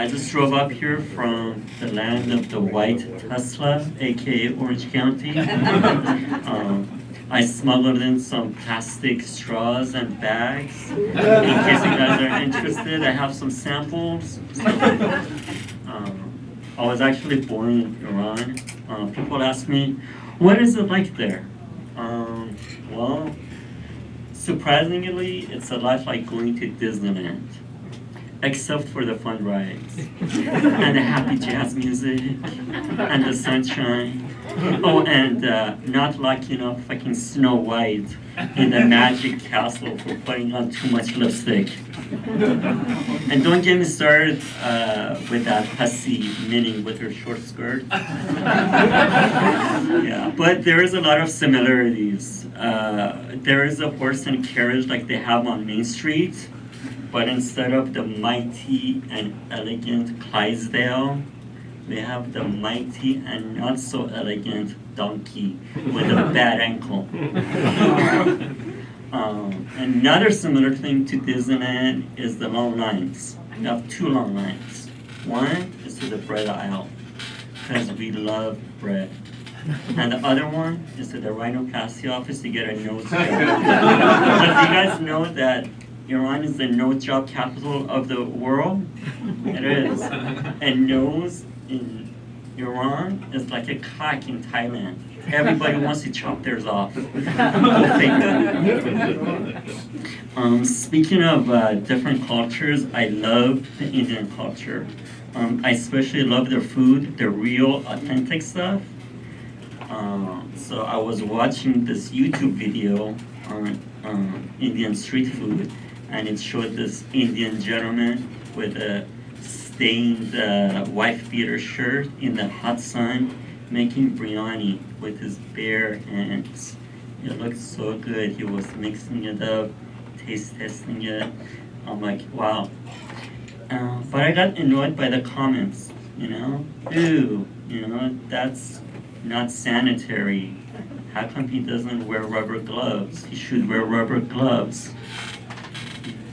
I just drove up here from the land of the white Tesla, aka Orange County. I smuggled in some plastic straws and bags. In case you guys are interested, I have some samples. So, I was actually born in Iran. People ask me, what is it like there? Well, surprisingly, it's a lot like going to Disneyland, except for the fun rides and the happy jazz music and the sunshine. Oh, and not like, fucking Snow White in the magic castle for putting on too much lipstick. And don't get me started with that hussy Minnie with her short skirt. Yeah, but there is a lot of similarities. There is a horse and carriage like they have on Main Street, but instead of the mighty and elegant Clydesdale, they have the mighty and not so elegant donkey with a bad ankle. Another similar thing to Disneyland is the long lines. We have two long lines. One is to the bread aisle, because we love bread. And the other one is to the rhinoplasty office to get a nose job. But do you guys know that Iran is the nose job capital of the world? It is. A nose in Iran is like a cock in Thailand. Everybody wants to chop theirs off. Speaking of different cultures, I love the Indian culture. I especially love their food, the real, authentic stuff. So I was watching this YouTube video on Indian street food, and it showed this Indian gentleman with a stained wife beater shirt in the hot sun making biryani with his bare hands. It looked so good. He was mixing it up, taste testing it. I'm like, wow. But I got annoyed by the comments, Ew, that's not sanitary. How come he doesn't wear rubber gloves? He should wear rubber gloves.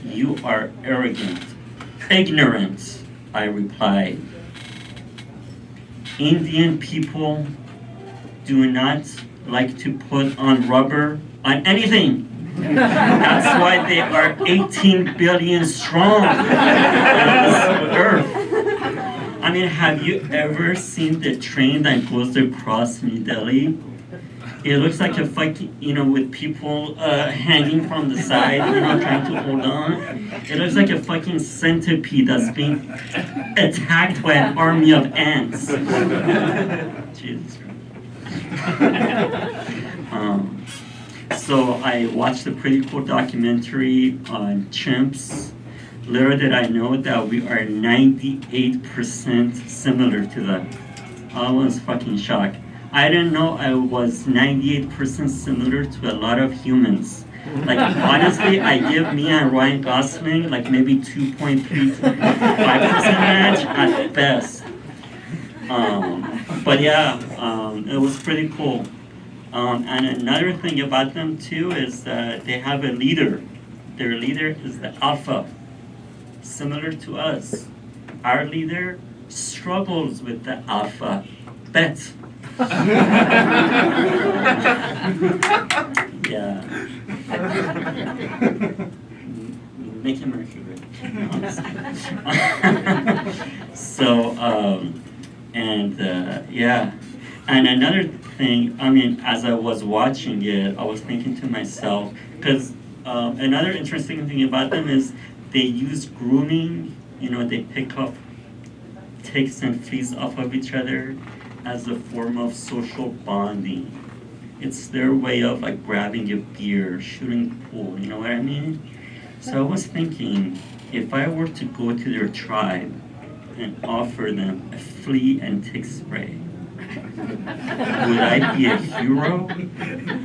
You are arrogant, ignorant, I replied. Indian people do not like to put on rubber on anything. That's why they are 18 billion strong on this earth. I mean, have you ever seen the train that goes across New Delhi? It looks like a fucking, with people hanging from the side, trying to hold on. It looks like a fucking centipede that's being attacked by an army of ants. Jesus Christ. So I watched a pretty cool documentary on chimps. Little did I know that we are 98% similar to them. I was fucking shocked. I didn't know I was 98% similar to a lot of humans. Like, honestly, I give me and Ryan Gosling like maybe 2.3 to 5% match at best. But yeah, it was pretty cool. And another thing about them too is that they have a leader. Their leader is the alpha, similar to us. Our leader struggles with the alpha. Bet. Yeah. Make him Mercury. So, yeah. And another thing, as I was watching it, I was thinking to myself, because another interesting thing about them is they use grooming, they pick up ticks and fleas off of each other as a form of social bonding. It's their way of like grabbing a beer, shooting pool, you know what I mean? So I was thinking, if I were to go to their tribe and offer them a flea and tick spray, would I be a hero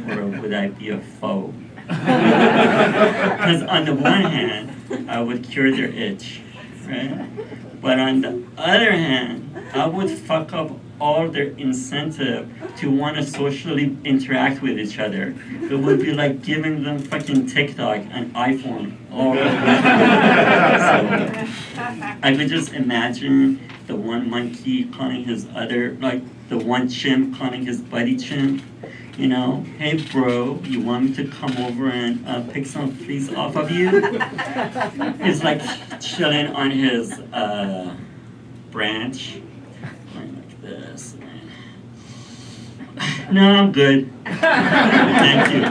or would I be a foe? Because on the one hand, I would cure their itch, right? But on the other hand, I would fuck up all their incentive to want to socially interact with each other. It would be like giving them fucking TikTok and iPhone. All so I could just imagine the one monkey calling his other, like the one chimp calling his buddy chimp. You know, hey bro, you want me to come over and pick some fleas off of you? He's like chilling on his branch, going like this. No, I'm good. Thank you.